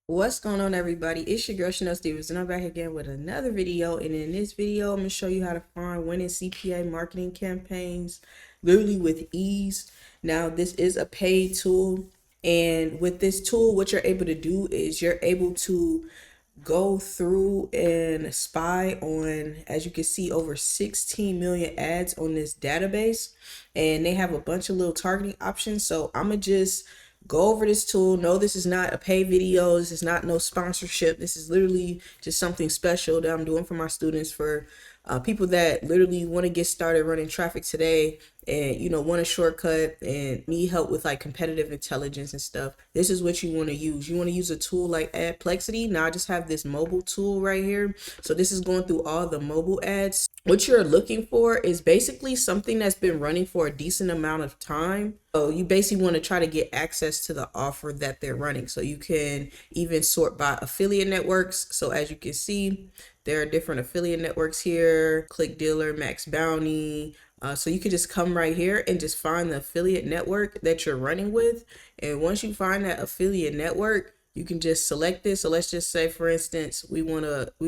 What's going on, everybody? It's your girl Chanel Stevens, and I'm back again with another video. And in this video, I'm gonna show you how to find winning CPA marketing campaigns literally with ease. Now, this is a paid tool, and with this tool, what you're able to do is you're able to go through and spy on, as you can see, over 16 million ads on this database, and they have a bunch of little targeting options. So I'm gonna just go over this tool. No, this is not a paid video. This is not no sponsorship. This is literally just something special that I'm doing for my students, for people that literally want to get started running traffic today, and want a shortcut and need help with like competitive intelligence and stuff. This is what you want to use. You want to use a tool like Adplexity. Now I just have this mobile tool right here, so this is going through all the mobile ads. What you're looking for is basically something that's been running for a decent amount of time. So you basically want to try to get access to the offer that they're running. So you can even sort by affiliate networks. So as you can see, there are different affiliate networks here: Click Dealer, Max Bounty. So you can just come right here and just find the affiliate network that you're running with. And once you find that affiliate network, you can just select this. So let's just say, for instance, we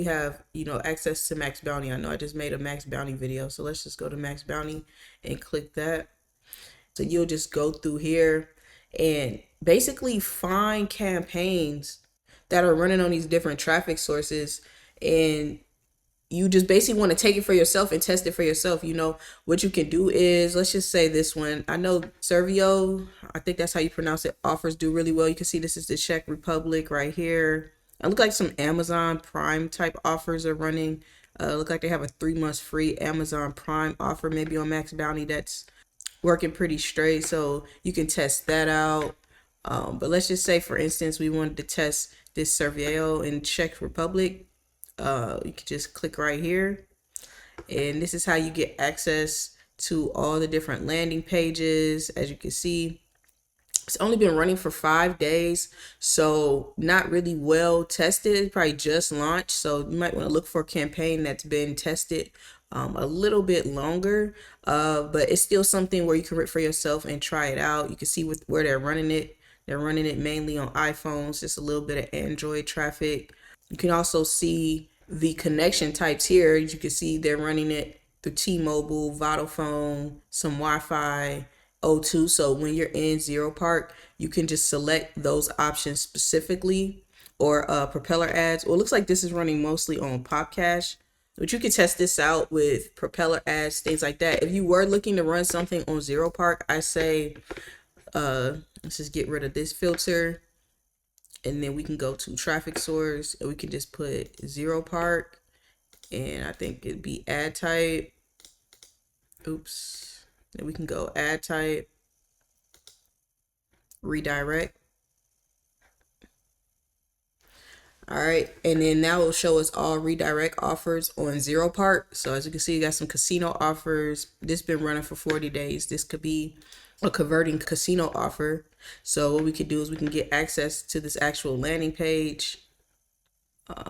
have, access to Max Bounty. I know I just made a Max Bounty video. So let's just go to Max Bounty and click that. So you'll just go through here and basically find campaigns that are running on these different traffic sources, and you just basically want to take it for yourself and test it for yourself. What you can do is, let's just say this one. I know Servio, I think that's how you pronounce it, offers do really well. You can see this is the Czech Republic right here. It look like some Amazon Prime type offers are running. Look like they have a 3 months free Amazon Prime offer, maybe on Max Bounty, that's working pretty straight. So you can test that out. But let's just say, for instance, we wanted to test this Servio in Czech Republic. You can just click right here, and this is how you get access to all the different landing pages. As you can see, it's only been running for 5 days, so not really well tested, probably just launched. So you might want to look for a campaign that's been tested a little bit longer, but it's still something where you can rip for yourself and try it out. You can see where they're running it. They're running it mainly on iPhones, just a little bit of Android traffic. You can also see the connection types here. As you can see, they're running it through T-Mobile, Vodafone, some Wi-Fi, O2. So when you're in Zero Park, you can just select those options specifically, or propeller ads. Well, it looks like this is running mostly on Popcash, but you can test this out with propeller ads, things like that. If you were looking to run something on Zero Park, I say let's just get rid of this filter, and then we can go to traffic source, and we can just put Zero Park, and I think it'd be ad type. Oops. Then we can go ad type, redirect. All right, and then now it'll show us all redirect offers on Zero Park. So as you can see, you got some casino offers. This been running for 40 days. This could be a converting casino offer. So what we could do is we can get access to this actual landing page.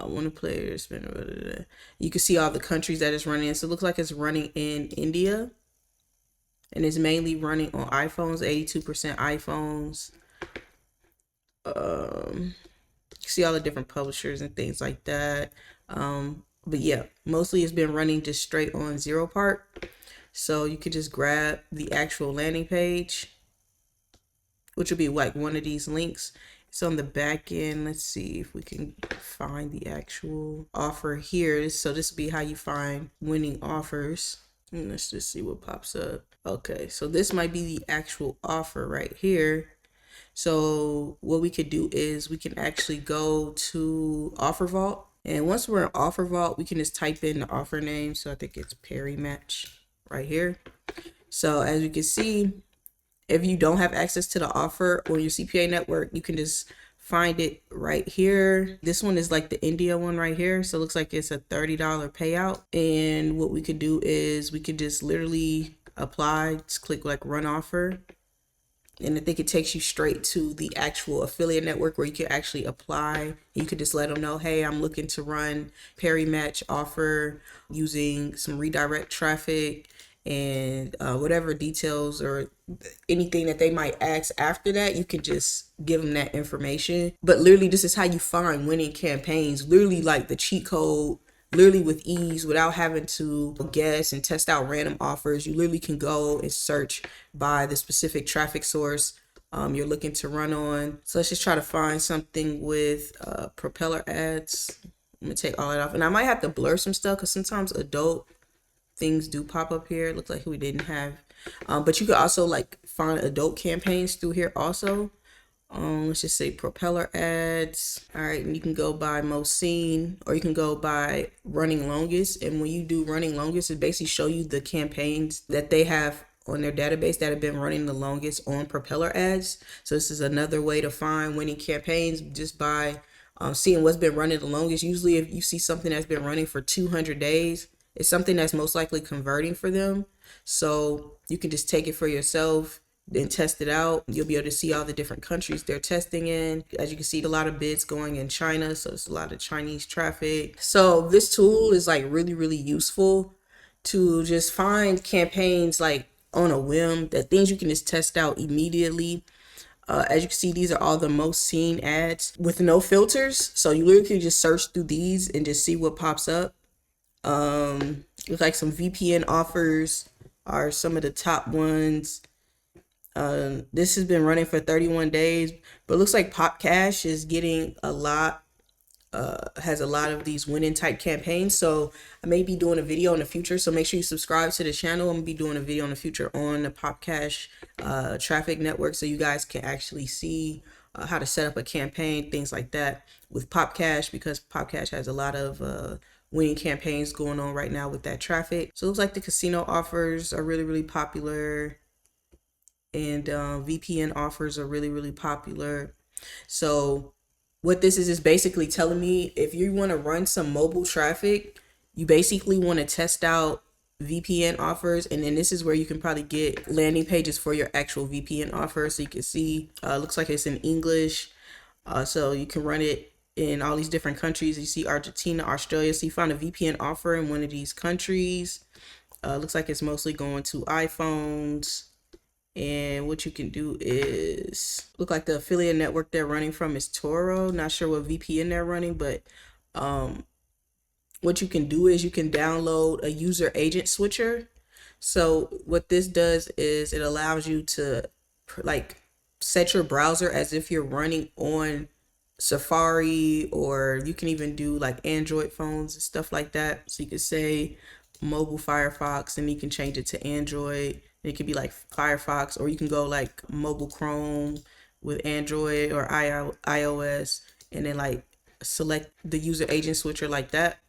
One of players spend. You can see all the countries that it's running in. So it looks like it's running in India, and it's mainly running on iPhones, 82% iPhones. You see all the different publishers and things like that. But yeah, mostly it's been running just straight on Zero Park. So you could just grab the actual landing page, which will be like one of these links. It's on the back end. Let's see if we can find the actual offer here. So this will be how you find winning offers. And let's just see what pops up. Okay, so this might be the actual offer right here. So what we could do is we can actually go to Offer Vault. And once we're in Offer Vault, we can just type in the offer name. So I think it's Perry Match right here. So as you can see, if you don't have access to the offer or your CPA network, you can just find it right here. This one is like the India one right here. So it looks like it's a $30 payout. And what we could do is we could just literally apply, just click like run offer. And I think it takes you straight to the actual affiliate network where you can actually apply. You could just let them know, hey, I'm looking to run Perry Match offer using some redirect traffic, and whatever details or anything that they might ask after that, you can just give them that information. But literally, this is how you find winning campaigns. Literally, like the cheat code, literally with ease, without having to guess and test out random offers. You literally can go and search by the specific traffic source you're looking to run on. So let's just try to find something with propeller ads. I'm gonna take all that off, and I might have to blur some stuff because sometimes adult things do pop up here. It looks like we didn't have, but you could also like find adult campaigns through here also. Let's just say propeller ads. All right, and you can go by most seen, or you can go by running longest. And when you do running longest, it basically show you the campaigns that they have on their database that have been running the longest on propeller ads. So this is another way to find winning campaigns, just by seeing what's been running the longest. Usually if you see something that's been running for 200 days, it's something that's most likely converting for them. So you can just take it for yourself and test it out. You'll be able to see all the different countries they're testing in. As you can see, a lot of bids going in China, so it's a lot of Chinese traffic. So this tool is like really, really useful to just find campaigns like on a whim, that things you can just test out immediately. As you can see, these are all the most seen ads with no filters. So you literally can just search through these and just see what pops up. Looks like some VPN offers are some of the top ones. This has been running for 31 days, but it looks like Pop Cash is getting a lot, has a lot of these winning type campaigns. So I may be doing a video in the future, so make sure you subscribe to the channel. I'm gonna be doing a video in the future on the Pop Cash traffic network, so you guys can actually see how to set up a campaign, things like that with Pop Cash, because Pop Cash has a lot of winning campaigns going on right now with that traffic. So it looks like the casino offers are really, really popular, and VPN offers are really, really popular. So what this is basically telling me, if you want to run some mobile traffic, you basically want to test out VPN offers, and then this is where you can probably get landing pages for your actual VPN offer. So you can see, looks like it's in English, so you can run it in all these different countries. You see Argentina, Australia. So you find a VPN offer in one of these countries. Looks like it's mostly going to iPhones. And what you can do is, look like the affiliate network they're running from is Toro. Not sure what VPN they're running, but what you can do is you can download a user agent switcher. So what this does is it allows you to like set your browser as if you're running on Safari, or you can even do like Android phones and stuff like that. So you could say mobile Firefox, and you can change it to Android. It could be like Firefox, or you can go like mobile Chrome with Android or iOS, and then like select the user agent switcher like that.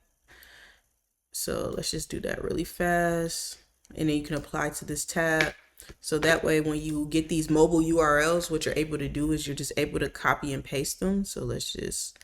So let's just do that really fast, and then you can apply to this tab. So that way when you get these mobile URLs, what you're able to do is you're just able to copy and paste them. So let's just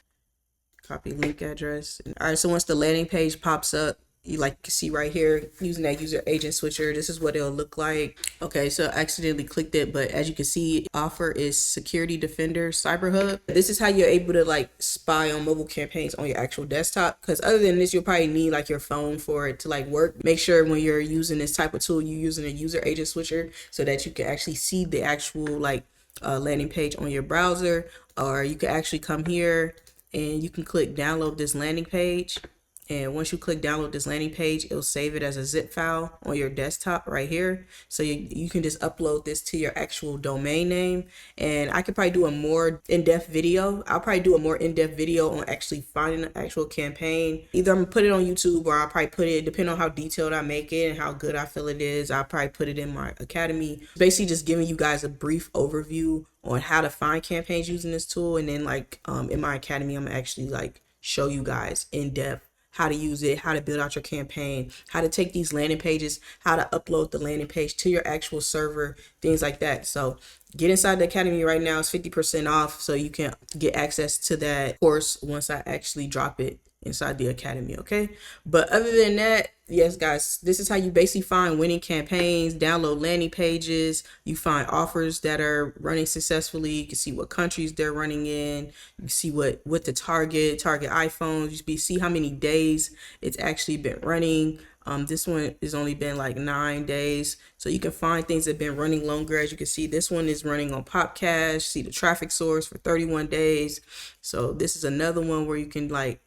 copy link address. All right, so once the landing page pops up, you like to see right here, using that user agent switcher, this is what it'll look like. Okay, so I accidentally clicked it, but as you can see, offer is Security Defender Cyber Hub. This is how you're able to like spy on mobile campaigns on your actual desktop, because other than this, you'll probably need like your phone for it to like work. Make sure when you're using this type of tool, you're using a user agent switcher so that you can actually see the actual like landing page on your browser. Or you can actually come here and you can click download this landing page. And once you click download this landing page, it'll save it as a zip file on your desktop right here. So you can just upload this to your actual domain name. And I could probably do a more in-depth video. I'll probably do a more in-depth video on actually finding an actual campaign. Either I'm gonna put it on YouTube, or I'll probably put it, depending on how detailed I make it and how good I feel it is, I'll probably put it in my academy. Basically just giving you guys a brief overview on how to find campaigns using this tool. And then like in my academy, I'm gonna actually like show you guys in depth how to use it, how to build out your campaign, how to take these landing pages, how to upload the landing page to your actual server, things like that. So get inside the academy right now. It's 50% off, so you can get access to that course once I actually drop it inside the academy. Okay, but other than that, yes guys, this is how you basically find winning campaigns, download landing pages, you find offers that are running successfully, you can see what countries they're running in, you can see what the target iPhones, you can see how many days it's actually been running. This one has only been like 9 days. So you can find things that have been running longer. As you can see, this one is running on Popcash. See the traffic source for 31 days. So this is another one where you can like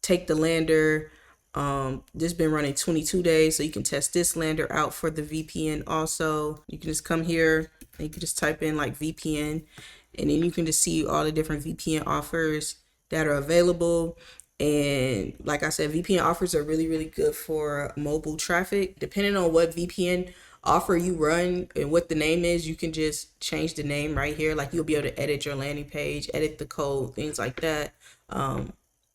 take the lander. This been running 22 days. So you can test this lander out for the VPN also. You can just come here and you can just type in like VPN, and then you can just see all the different VPN offers that are available. And like I said, VPN offers are really, really good for mobile traffic. Depending on what VPN offer you run and what the name is, you can just change the name right here. Like you'll be able to edit your landing page, edit the code, things like that.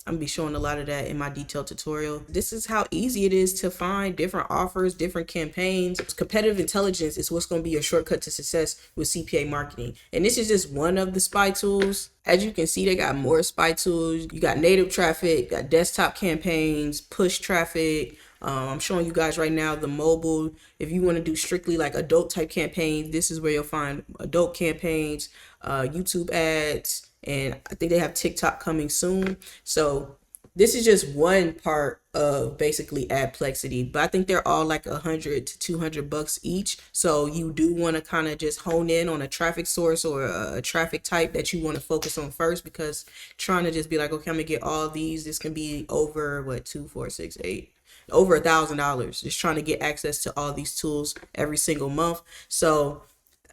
I'm gonna be showing a lot of that in my detailed tutorial. This is how easy it is to find different offers, different campaigns. Competitive intelligence is what's gonna be your shortcut to success with CPA marketing. And this is just one of the spy tools. As you can see, they got more spy tools. You got native traffic, got desktop campaigns, push traffic. I'm showing you guys right now the mobile. If you want to do strictly like adult type campaigns, this is where you'll find adult campaigns, YouTube ads, and I think they have TikTok coming soon. So this is just one part of basically Adplexity, but I think they're all like $100 to $200 each. So you do want to kind of just hone in on a traffic source or a traffic type that you want to focus on first, because trying to just be like, okay, I'm gonna get all these, this can be over what, 2, 4, 6, 8, over $1,000 just trying to get access to all these tools every single month. So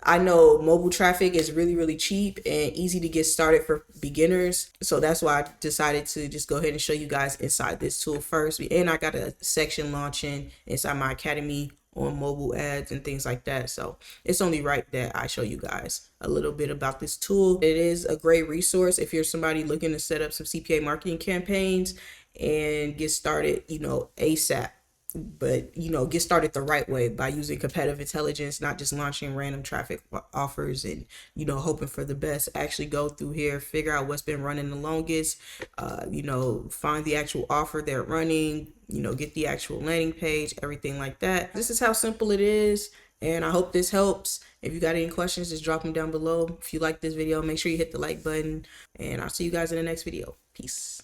I know mobile traffic is really, really cheap and easy to get started for beginners. So that's why I decided to just go ahead and show you guys inside this tool first. And I got a section launching inside my academy on mobile ads and things like that. So it's only right that I show you guys a little bit about this tool. It is a great resource if you're somebody looking to set up some CPA marketing campaigns and get started, ASAP. But get started the right way by using competitive intelligence, not just launching random traffic offers and hoping for the best. Actually go through here, figure out what's been running the longest, find the actual offer they're running, get the actual landing page, everything like that. This is how simple it is, and I hope this helps. If you got any questions, just drop them down below. If you like this video, make sure you hit the like button, and I'll see you guys in the next video. Peace.